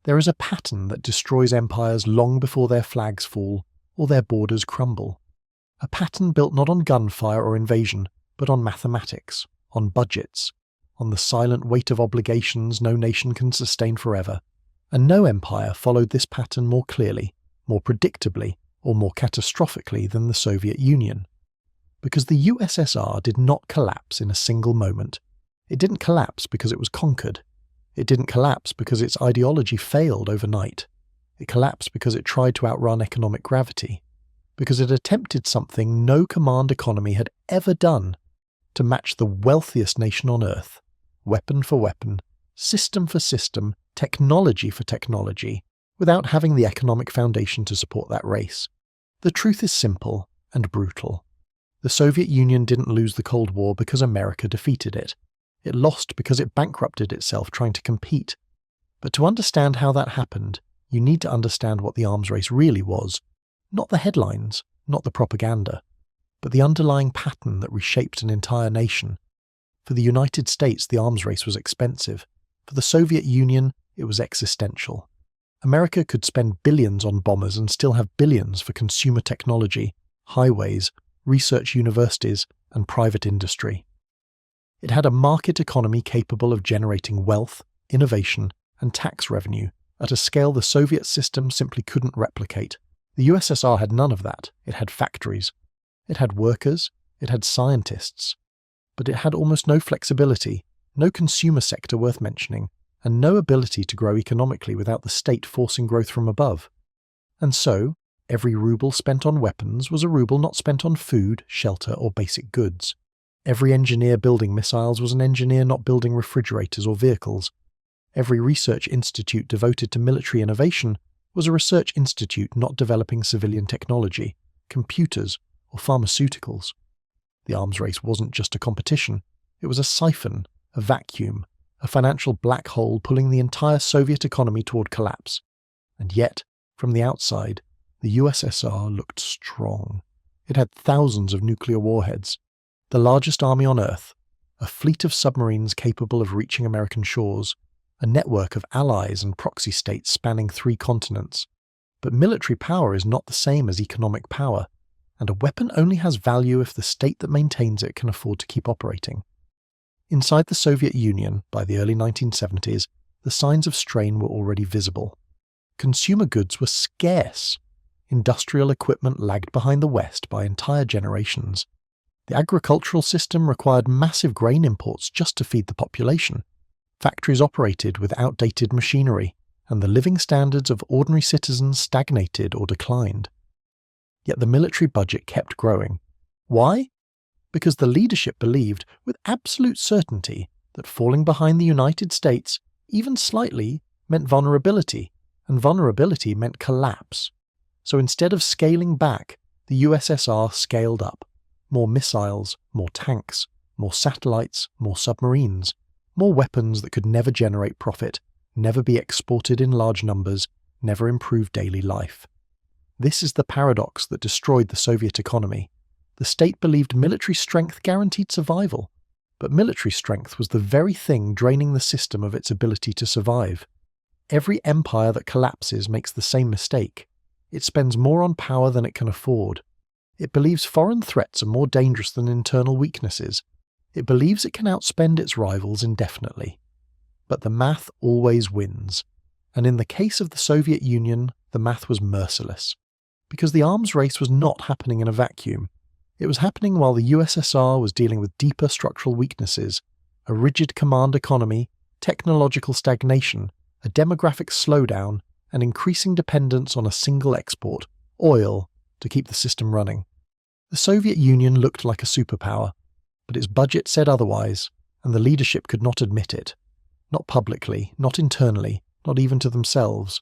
There is a pattern that destroys empires long before their flags fall or their borders crumble. A pattern built not on gunfire or invasion, but on mathematics, on budgets, on the silent weight of obligations no nation can sustain forever. And no empire followed this pattern more clearly, more predictably, or more catastrophically than the Soviet Union. Because the USSR did not collapse in a single moment. It didn't collapse because it was conquered. It didn't collapse because its ideology failed overnight. It collapsed because it tried to outrun economic gravity. Because it attempted something no command economy had ever done, to match the wealthiest nation on earth, weapon for weapon, system for system, technology for technology, without having the economic foundation to support that race. The truth is simple and brutal. The Soviet Union didn't lose the Cold War because America defeated it. It lost because it bankrupted itself trying to compete. But to understand how that happened, you need to understand what the arms race really was. Not the headlines, not the propaganda, but the underlying pattern that reshaped an entire nation. For the United States, the arms race was expensive. For the Soviet Union, it was existential. America could spend billions on bombers and still have billions for consumer technology, highways, research universities, and private industry. It had a market economy capable of generating wealth, innovation, and tax revenue at a scale the Soviet system simply couldn't replicate. The USSR had none of that. It had factories. It had workers. It had scientists. But it had almost no flexibility, no consumer sector worth mentioning, and no ability to grow economically without the state forcing growth from above. And so, every ruble spent on weapons was a ruble not spent on food, shelter, or basic goods. Every engineer building missiles was an engineer not building refrigerators or vehicles. Every research institute devoted to military innovation was a research institute not developing civilian technology, computers, or pharmaceuticals. The arms race wasn't just a competition, it was a siphon, a vacuum, a financial black hole pulling the entire Soviet economy toward collapse. And yet, from the outside, the USSR looked strong. It had thousands of nuclear warheads, the largest army on Earth, a fleet of submarines capable of reaching American shores, a network of allies and proxy states spanning 3 continents. But military power is not the same as economic power, and a weapon only has value if the state that maintains it can afford to keep operating. Inside the Soviet Union, by the early 1970s, the signs of strain were already visible. Consumer goods were scarce. Industrial equipment lagged behind the West by entire generations. The agricultural system required massive grain imports just to feed the population. Factories operated with outdated machinery, and the living standards of ordinary citizens stagnated or declined. Yet the military budget kept growing. Why? Because the leadership believed with absolute certainty that falling behind the United States, even slightly, meant vulnerability, and vulnerability meant collapse. So instead of scaling back, the USSR scaled up. More missiles, more tanks, more satellites, more submarines, more weapons that could never generate profit, never be exported in large numbers, never improve daily life. This is the paradox that destroyed the Soviet economy. The state believed military strength guaranteed survival, but military strength was the very thing draining the system of its ability to survive. Every empire that collapses makes the same mistake. It spends more on power than it can afford. It believes foreign threats are more dangerous than internal weaknesses. It believes it can outspend its rivals indefinitely. But the math always wins. And in the case of the Soviet Union, the math was merciless. Because the arms race was not happening in a vacuum. It was happening while the USSR was dealing with deeper structural weaknesses, a rigid command economy, technological stagnation, a demographic slowdown, and increasing dependence on a single export, oil, to keep the system running. The Soviet Union looked like a superpower, but its budget said otherwise, and the leadership could not admit it. Not publicly, not internally, not even to themselves.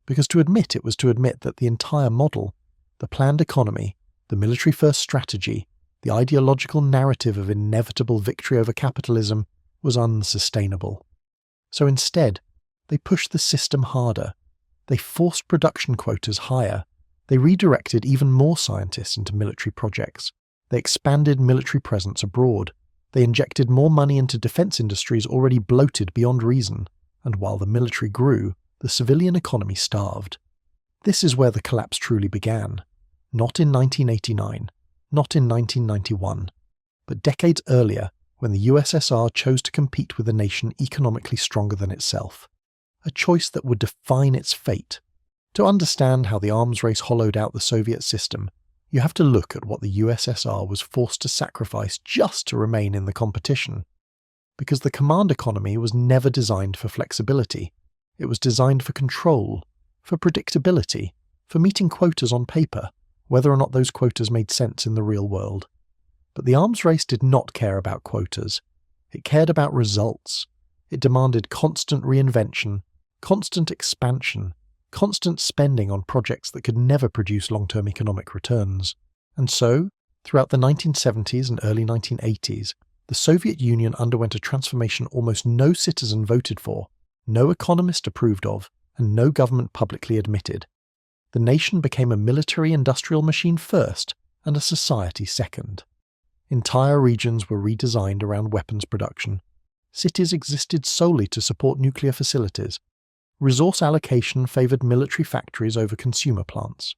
Because to admit it was to admit that the entire model, the planned economy, the military-first strategy, the ideological narrative of inevitable victory over capitalism was unsustainable. So instead, they pushed the system harder. They forced production quotas higher. They redirected even more scientists into military projects. They expanded military presence abroad. They injected more money into defense industries already bloated beyond reason. And while the military grew, the civilian economy starved. This is where the collapse truly began. Not in 1989, not in 1991, but decades earlier when the USSR chose to compete with a nation economically stronger than itself. A choice that would define its fate. To understand how the arms race hollowed out the Soviet system, you have to look at what the USSR was forced to sacrifice just to remain in the competition. Because the command economy was never designed for flexibility. It was designed for control, for predictability, for meeting quotas on paper, whether or not those quotas made sense in the real world. But the arms race did not care about quotas. It cared about results. It demanded constant reinvention, constant expansion, constant spending on projects that could never produce long-term economic returns. And so, throughout the 1970s and early 1980s, the Soviet Union underwent a transformation almost no citizen voted for, no economist approved of, and no government publicly admitted. The nation became a military-industrial machine first, and a society second. Entire regions were redesigned around weapons production. Cities existed solely to support nuclear facilities. Resource allocation favoured military factories over consumer plants.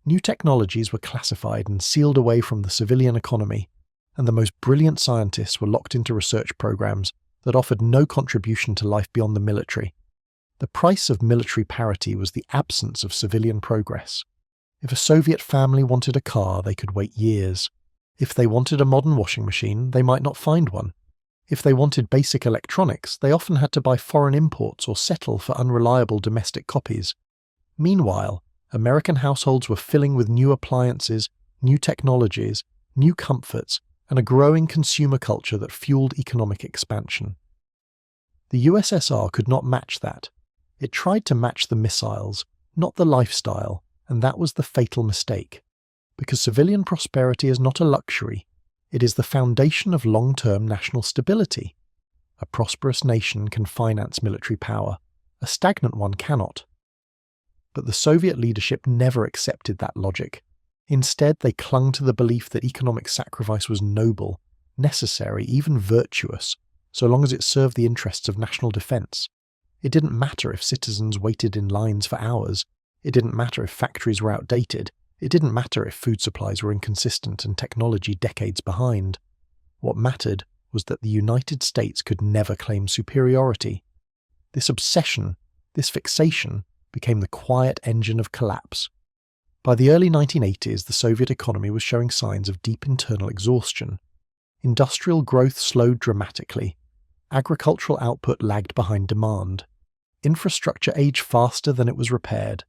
New technologies were classified and sealed away from the civilian economy, and the most brilliant scientists were locked into research programs that offered no contribution to life beyond the military. The price of military parity was the absence of civilian progress. If a Soviet family wanted a car, they could wait years. If they wanted a modern washing machine, they might not find one. If they wanted basic electronics, they often had to buy foreign imports or settle for unreliable domestic copies. Meanwhile, American households were filling with new appliances, new technologies, new comforts, and a growing consumer culture that fueled economic expansion. The USSR could not match that. It tried to match the missiles, not the lifestyle, and that was the fatal mistake. Because civilian prosperity is not a luxury, it is the foundation of long-term national stability. A prosperous nation can finance military power, a stagnant one cannot. But the Soviet leadership never accepted that logic. Instead, they clung to the belief that economic sacrifice was noble, necessary, even virtuous, so long as it served the interests of national defense. It didn't matter if citizens waited in lines for hours. It didn't matter if factories were outdated. It didn't matter if food supplies were inconsistent and technology decades behind. What mattered was that the United States could never claim superiority. This obsession, this fixation, became the quiet engine of collapse. By the early 1980s, the Soviet economy was showing signs of deep internal exhaustion. Industrial growth slowed dramatically. Agricultural output lagged behind demand. Infrastructure aged faster than it was repaired.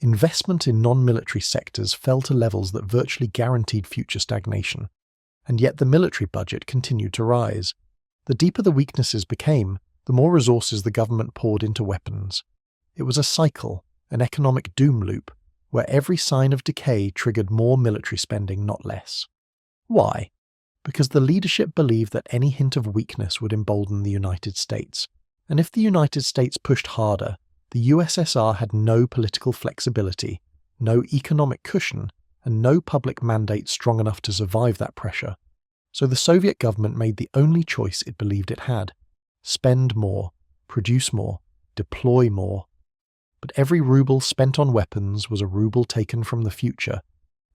Investment in non-military sectors fell to levels that virtually guaranteed future stagnation. And yet the military budget continued to rise. The deeper the weaknesses became, the more resources the government poured into weapons. It was a cycle, an economic doom loop, where every sign of decay triggered more military spending, not less. Why? Because the leadership believed that any hint of weakness would embolden the United States. And if the United States pushed harder, the USSR had no political flexibility, no economic cushion, and no public mandate strong enough to survive that pressure. So the Soviet government made the only choice it believed it had: spend more, produce more, deploy more. But every ruble spent on weapons was a ruble taken from the future.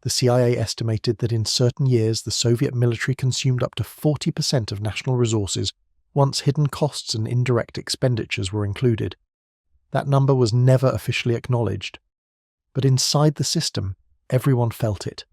The CIA estimated that in certain years the Soviet military consumed up to 40% of national resources once hidden costs and indirect expenditures were included. That number was never officially acknowledged. But inside the system, everyone felt it.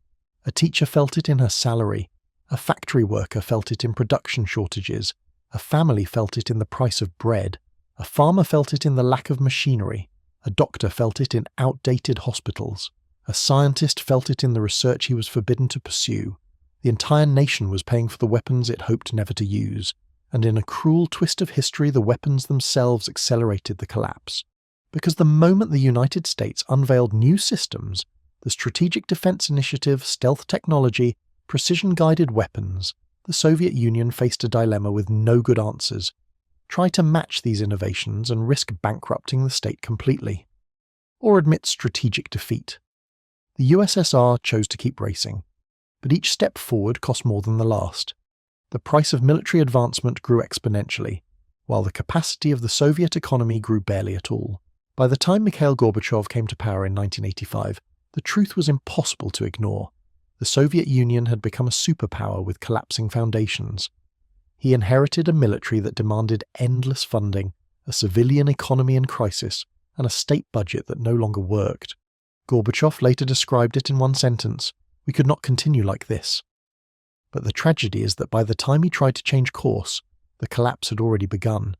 A teacher felt it in her salary. A factory worker felt it in production shortages. A family felt it in the price of bread. A farmer felt it in the lack of machinery. A doctor felt it in outdated hospitals. A scientist felt it in the research he was forbidden to pursue. The entire nation was paying for the weapons it hoped never to use. And in a cruel twist of history, the weapons themselves accelerated the collapse. Because the moment the United States unveiled new systems, the Strategic Defense Initiative, stealth technology, precision-guided weapons, the Soviet Union faced a dilemma with no good answers. Try to match these innovations and risk bankrupting the state completely. Or admit strategic defeat. The USSR chose to keep racing, but each step forward cost more than the last. The price of military advancement grew exponentially, while the capacity of the Soviet economy grew barely at all. By the time Mikhail Gorbachev came to power in 1985, the truth was impossible to ignore. The Soviet Union had become a superpower with collapsing foundations. He inherited a military that demanded endless funding, a civilian economy in crisis, and a state budget that no longer worked. Gorbachev later described it in one sentence: "We could not continue like this." But the tragedy is that by the time he tried to change course, the collapse had already begun.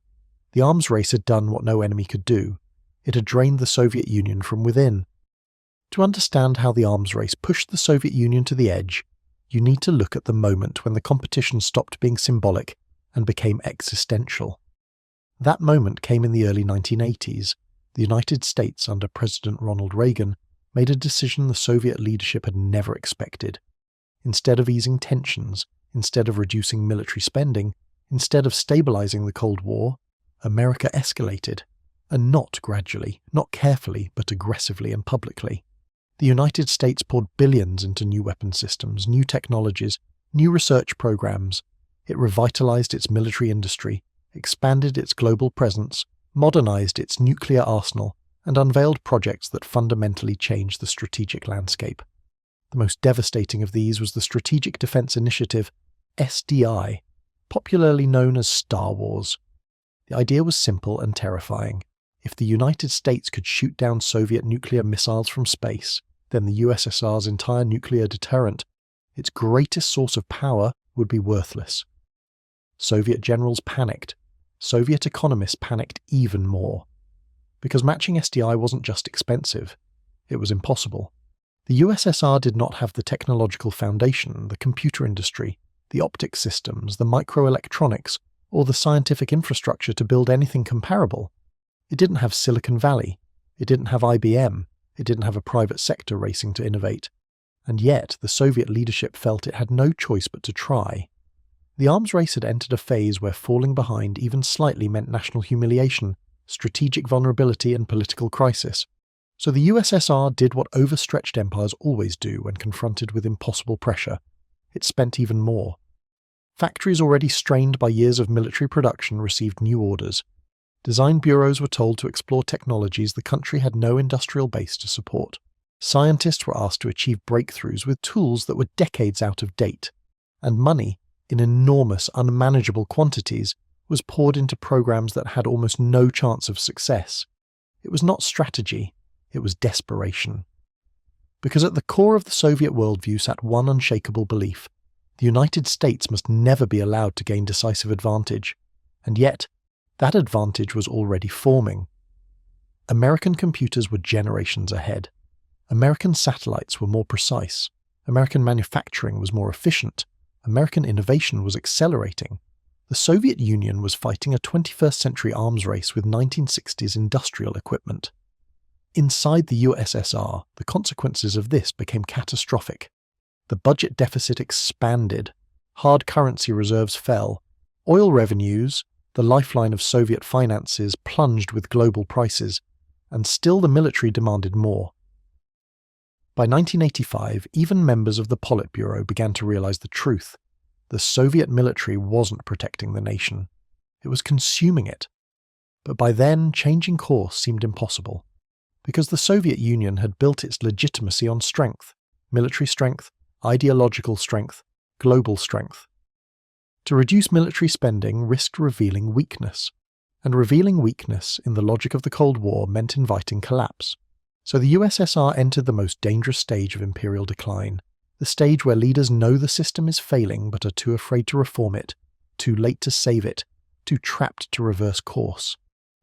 The arms race had done what no enemy could do. It had drained the Soviet Union from within. To understand how the arms race pushed the Soviet Union to the edge, you need to look at the moment when the competition stopped being symbolic and became existential. That moment came in the early 1980s. The United States, under President Ronald Reagan, made a decision the Soviet leadership had never expected. Instead of easing tensions, instead of reducing military spending, instead of stabilizing the Cold War, America escalated. And not gradually, not carefully, but aggressively and publicly. The United States poured billions into new weapon systems, new technologies, new research programs. It revitalized its military industry, expanded its global presence, modernized its nuclear arsenal, and unveiled projects that fundamentally changed the strategic landscape. The most devastating of these was the Strategic Defense Initiative, SDI, popularly known as Star Wars. The idea was simple and terrifying. If the United States could shoot down Soviet nuclear missiles from space, then the USSR's entire nuclear deterrent, its greatest source of power, would be worthless. Soviet generals panicked. Soviet economists panicked even more. Because matching SDI wasn't just expensive, it was impossible. The USSR did not have the technological foundation, the computer industry, the optics systems, the microelectronics, or the scientific infrastructure to build anything comparable. It didn't have Silicon Valley. It didn't have IBM. It didn't have a private sector racing to innovate. And yet, the Soviet leadership felt it had no choice but to try. The arms race had entered a phase where falling behind even slightly meant national humiliation, strategic vulnerability, and political crisis. So the USSR did what overstretched empires always do when confronted with impossible pressure. It spent even more. Factories already strained by years of military production received new orders. Design bureaus were told to explore technologies the country had no industrial base to support. Scientists were asked to achieve breakthroughs with tools that were decades out of date. And money, in enormous, unmanageable quantities, was poured into programs that had almost no chance of success. It was not strategy, it was desperation. Because at the core of the Soviet worldview sat one unshakable belief: the United States must never be allowed to gain decisive advantage. And yet, that advantage was already forming. American computers were generations ahead. American satellites were more precise. American manufacturing was more efficient. American innovation was accelerating. The Soviet Union was fighting a 21st century arms race with 1960s industrial equipment. Inside the USSR, the consequences of this became catastrophic. The budget deficit expanded. Hard currency reserves fell. Oil revenues, the lifeline of Soviet finances, plunged with global prices, and still the military demanded more. By 1985, even members of the Politburo began to realize the truth. The Soviet military wasn't protecting the nation. It was consuming it. But by then, changing course seemed impossible, because the Soviet Union had built its legitimacy on strength, military strength, ideological strength, global strength. To reduce military spending risked revealing weakness, and revealing weakness in the logic of the Cold War meant inviting collapse. So the USSR entered the most dangerous stage of imperial decline, the stage where leaders know the system is failing but are too afraid to reform it, too late to save it, too trapped to reverse course.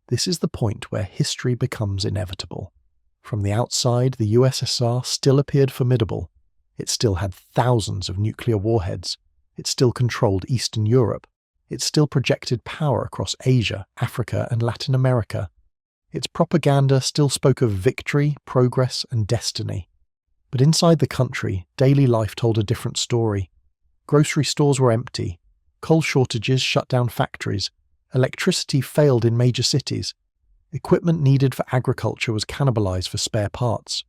This is the point where history becomes inevitable. From the outside, the USSR still appeared formidable. It still had thousands of nuclear warheads. It still controlled Eastern Europe. It still projected power across Asia, Africa, and Latin America. Its propaganda still spoke of victory, progress, and destiny. But inside the country, daily life told a different story. Grocery stores were empty. Coal shortages shut down factories. Electricity failed in major cities. Equipment needed for agriculture was cannibalized for spare parts.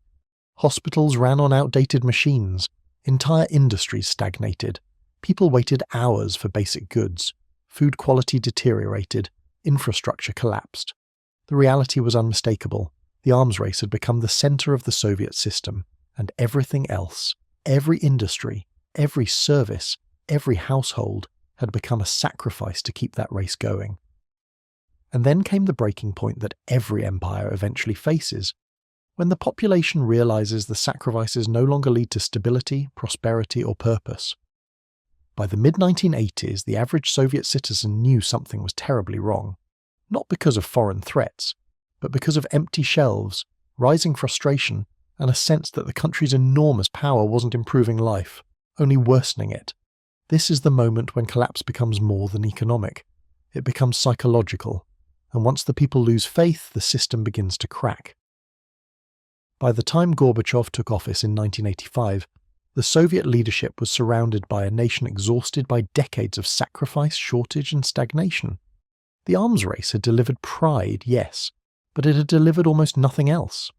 Hospitals ran on outdated machines. Entire industries stagnated. People waited hours for basic goods. Food quality deteriorated. Infrastructure collapsed. The reality was unmistakable. The arms race had become the center of the Soviet system, and everything else, every industry, every service, every household, had become a sacrifice to keep that race going. And then came the breaking point that every empire eventually faces, when the population realizes the sacrifices no longer lead to stability, prosperity, or purpose. By the mid-1980s, the average Soviet citizen knew something was terribly wrong, not because of foreign threats, but because of empty shelves, rising frustration, and a sense that the country's enormous power wasn't improving life, only worsening it. This is the moment when collapse becomes more than economic. It becomes psychological, and once the people lose faith, the system begins to crack. By the time Gorbachev took office in 1985, the Soviet leadership was surrounded by a nation exhausted by decades of sacrifice, shortage, and stagnation. The arms race had delivered pride, yes, but it had delivered almost nothing else.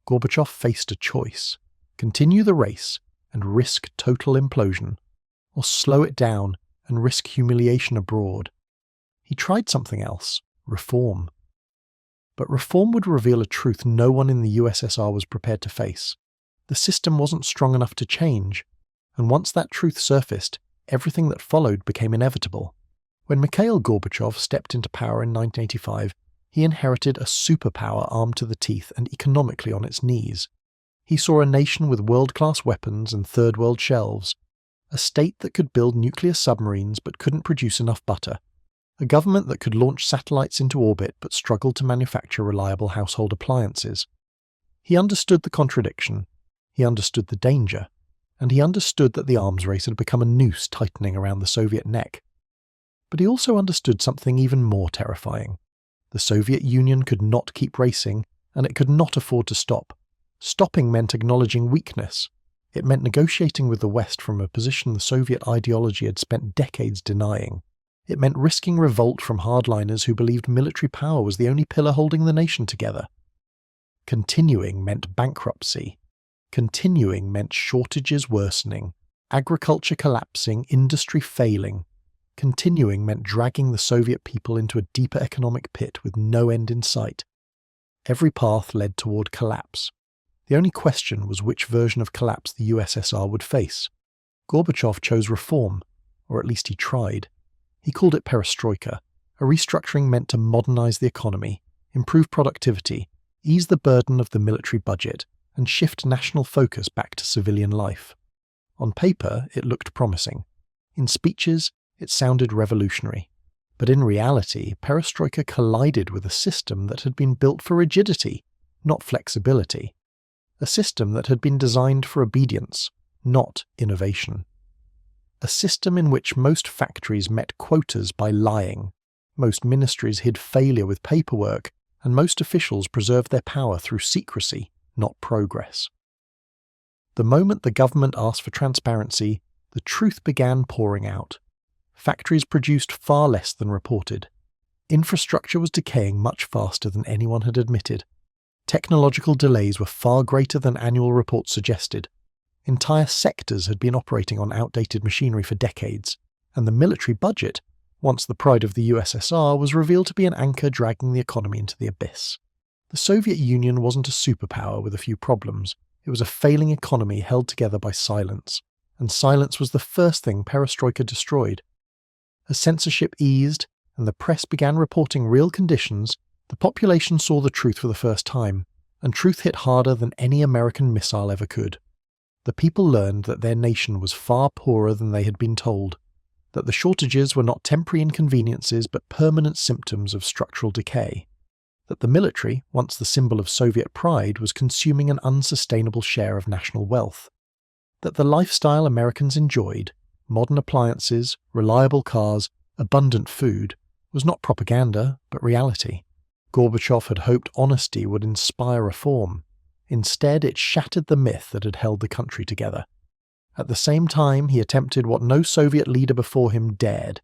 Gorbachev faced a choice: continue the race and risk total implosion, or slow it down and risk humiliation abroad. He tried something else: reform. But reform would reveal a truth no one in the USSR was prepared to face. The system wasn't strong enough to change, and once that truth surfaced, everything that followed became inevitable. When Mikhail Gorbachev stepped into power in 1985, he inherited a superpower armed to the teeth and economically on its knees. He saw a nation with world-class weapons and third-world shelves, a state that could build nuclear submarines but couldn't produce enough butter, a government that could launch satellites into orbit but struggled to manufacture reliable household appliances. He understood the contradiction, he understood the danger, and he understood that the arms race had become a noose tightening around the Soviet neck. But he also understood something even more terrifying. The Soviet Union could not keep racing, and it could not afford to stop. Stopping meant acknowledging weakness. It meant negotiating with the West from a position the Soviet ideology had spent decades denying. It meant risking revolt from hardliners who believed military power was the only pillar holding the nation together. Continuing meant bankruptcy. Continuing meant shortages worsening, agriculture collapsing, industry failing. Continuing meant dragging the Soviet people into a deeper economic pit with no end in sight. Every path led toward collapse. The only question was which version of collapse the USSR would face. Gorbachev chose reform, or at least he tried. He called it perestroika, a restructuring meant to modernize the economy, improve productivity, ease the burden of the military budget, and shift national focus back to civilian life. On paper, it looked promising. In speeches, it sounded revolutionary. But in reality, perestroika collided with a system that had been built for rigidity, not flexibility. A system that had been designed for obedience, not innovation. A system in which most factories met quotas by lying, most ministries hid failure with paperwork, and most officials preserved their power through secrecy, not progress. The moment the government asked for transparency, the truth began pouring out. Factories produced far less than reported. Infrastructure was decaying much faster than anyone had admitted. Technological delays were far greater than annual reports suggested. Entire sectors had been operating on outdated machinery for decades, and the military budget, once the pride of the USSR, was revealed to be an anchor dragging the economy into the abyss. The Soviet Union wasn't a superpower with a few problems. It was a failing economy held together by silence, and silence was the first thing perestroika destroyed. As censorship eased and the press began reporting real conditions, the population saw the truth for the first time, and truth hit harder than any American missile ever could. The people learned that their nation was far poorer than they had been told, that the shortages were not temporary inconveniences but permanent symptoms of structural decay, that the military, once the symbol of Soviet pride, was consuming an unsustainable share of national wealth, that the lifestyle Americans enjoyed, modern appliances, reliable cars, abundant food, was not propaganda but reality. Gorbachev had hoped honesty would inspire reform. Instead, it shattered the myth that had held the country together. At the same time, he attempted what no Soviet leader before him dared.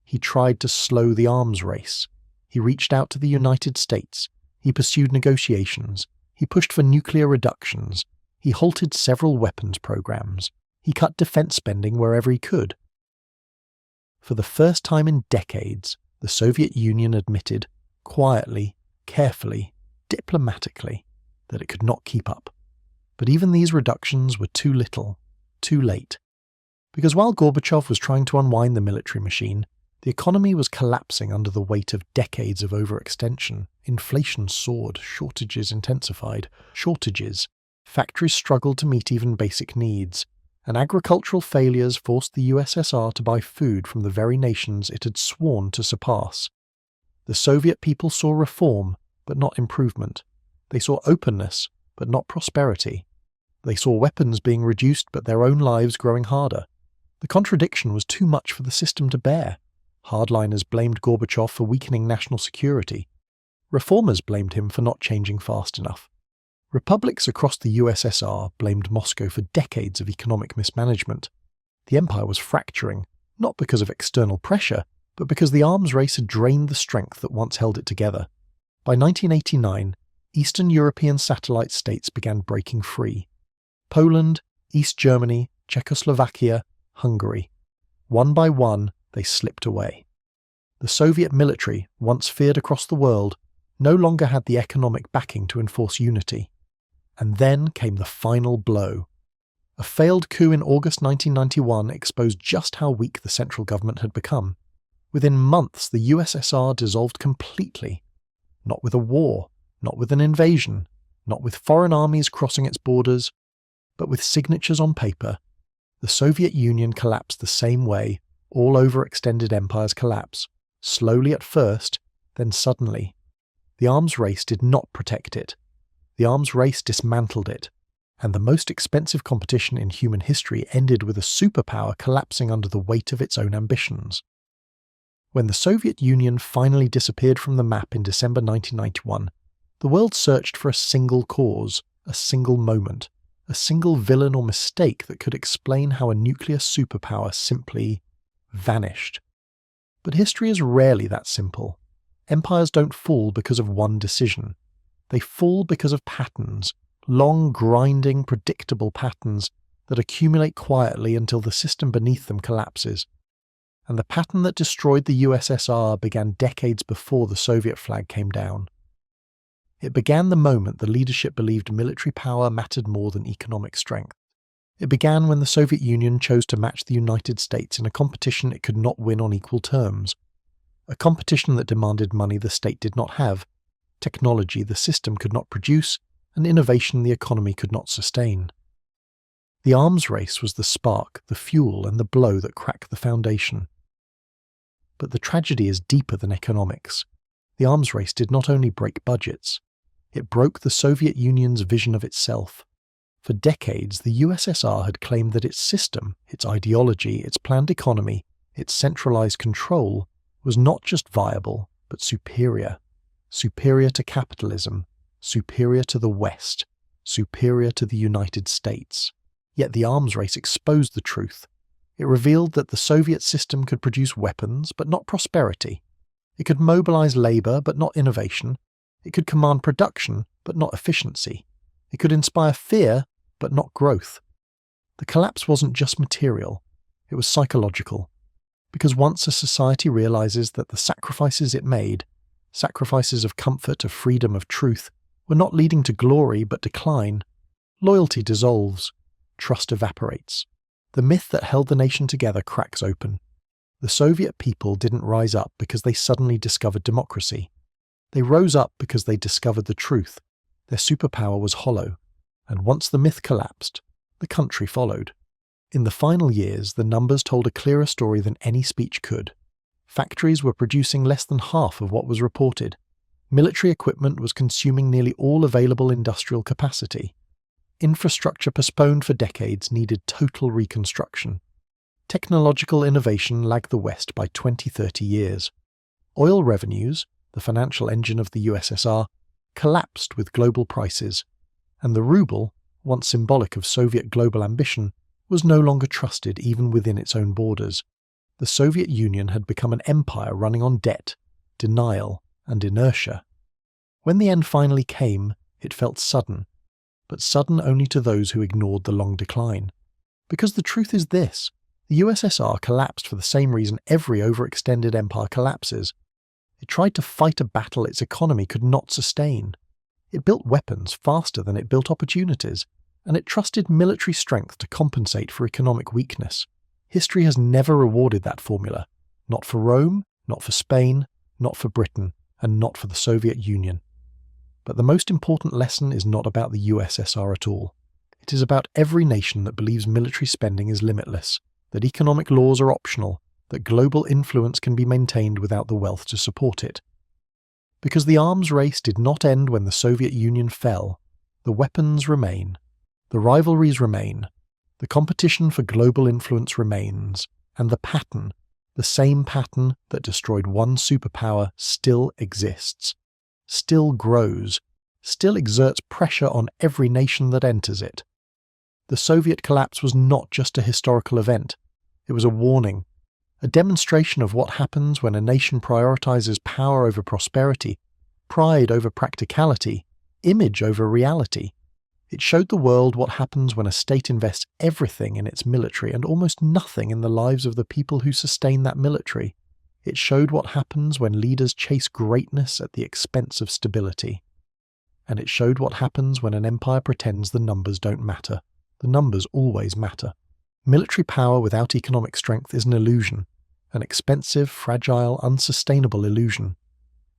He tried to slow the arms race. He reached out to the United States. He pursued negotiations. He pushed for nuclear reductions. He halted several weapons programs. He cut defense spending wherever he could. For the first time in decades, the Soviet Union admitted, quietly, carefully, diplomatically, that it could not keep up. But even these reductions were too little, too late. Because while Gorbachev was trying to unwind the military machine, the economy was collapsing under the weight of decades of overextension. Inflation soared, shortages intensified. Factories struggled to meet even basic needs, and agricultural failures forced the USSR to buy food from the very nations it had sworn to surpass. The Soviet people saw reform, but not improvement. They saw openness, but not prosperity. They saw weapons being reduced, but their own lives growing harder. The contradiction was too much for the system to bear. Hardliners blamed Gorbachev for weakening national security. Reformers blamed him for not changing fast enough. Republics across the USSR blamed Moscow for decades of economic mismanagement. The empire was fracturing, not because of external pressure, but because the arms race had drained the strength that once held it together. By 1989, Eastern European satellite states began breaking free. Poland, East Germany, Czechoslovakia, Hungary. One by one, they slipped away. The Soviet military, once feared across the world, no longer had the economic backing to enforce unity. And then came the final blow. A failed coup in August 1991 exposed just how weak the central government had become. Within months, the USSR dissolved completely. Not with a war, not with an invasion, not with foreign armies crossing its borders, but with signatures on paper. The Soviet Union collapsed the same way all overextended empires collapse, slowly at first, then suddenly. The arms race did not protect it. The arms race dismantled it, and the most expensive competition in human history ended with a superpower collapsing under the weight of its own ambitions. When the Soviet Union finally disappeared from the map in December 1991, the world searched for a single cause, a single moment, a single villain or mistake that could explain how a nuclear superpower simply vanished. But history is rarely that simple. Empires don't fall because of one decision. They fall because of patterns, long, grinding, predictable patterns that accumulate quietly until the system beneath them collapses. And the pattern that destroyed the USSR began decades before the Soviet flag came down. It began the moment the leadership believed military power mattered more than economic strength. It began when the Soviet Union chose to match the United States in a competition it could not win on equal terms. A competition that demanded money the state did not have, technology the system could not produce, and innovation the economy could not sustain. The arms race was the spark, the fuel, and the blow that cracked the foundation. But the tragedy is deeper than economics. The arms race did not only break budgets, it broke the Soviet Union's vision of itself. For decades, the USSR had claimed that its system, its ideology, its planned economy, its centralized control was not just viable, but superior. Superior to capitalism, superior to the West, superior to the United States. Yet the arms race exposed the truth. It revealed that the Soviet system could produce weapons, but not prosperity. It could mobilize labor, but not innovation. It could command production, but not efficiency. It could inspire fear, but not growth. The collapse wasn't just material, it was psychological. Because once a society realizes that the sacrifices it made, sacrifices of comfort, of freedom, of truth, were not leading to glory but decline, loyalty dissolves, trust evaporates. The myth that held the nation together cracks open. The Soviet people didn't rise up because they suddenly discovered democracy. They rose up because they discovered the truth. Their superpower was hollow, and once the myth collapsed, the country followed. In the final years, the numbers told a clearer story than any speech could. Factories were producing less than half of what was reported. Military equipment was consuming nearly all available industrial capacity. Infrastructure postponed for decades needed total reconstruction. Technological innovation lagged the West by 20-30 years. Oil revenues, the financial engine of the USSR, collapsed with global prices, and the ruble, once symbolic of Soviet global ambition, was no longer trusted even within its own borders. The Soviet Union had become an empire running on debt, denial, and inertia. When the end finally came, it felt sudden, but sudden only to those who ignored the long decline. Because the truth is this: the USSR collapsed for the same reason every overextended empire collapses. It tried to fight a battle its economy could not sustain. It built weapons faster than it built opportunities, and it trusted military strength to compensate for economic weakness. History has never rewarded that formula. Not for Rome, not for Spain, not for Britain, and not for the Soviet Union. But the most important lesson is not about the USSR at all. It is about every nation that believes military spending is limitless, that economic laws are optional, that global influence can be maintained without the wealth to support it. Because the arms race did not end when the Soviet Union fell, the weapons remain, the rivalries remain, the competition for global influence remains, and the pattern, the same pattern that destroyed one superpower, still exists, still grows, still exerts pressure on every nation that enters it. The Soviet collapse was not just a historical event, it was a warning, a demonstration of what happens when a nation prioritizes power over prosperity, pride over practicality, image over reality. It showed the world what happens when a state invests everything in its military and almost nothing in the lives of the people who sustain that military. It showed what happens when leaders chase greatness at the expense of stability. And it showed what happens when an empire pretends the numbers don't matter. The numbers always matter. Military power without economic strength is an illusion, an expensive, fragile, unsustainable illusion.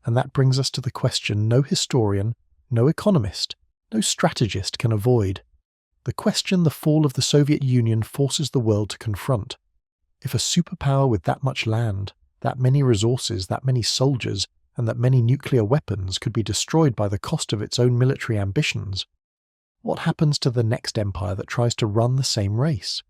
And that brings us to the question no historian, no economist, no strategist can avoid. The question the fall of the Soviet Union forces the world to confront. If a superpower with that much land, that many resources, that many soldiers, and that many nuclear weapons could be destroyed by the cost of its own military ambitions, what happens to the next empire that tries to run the same race?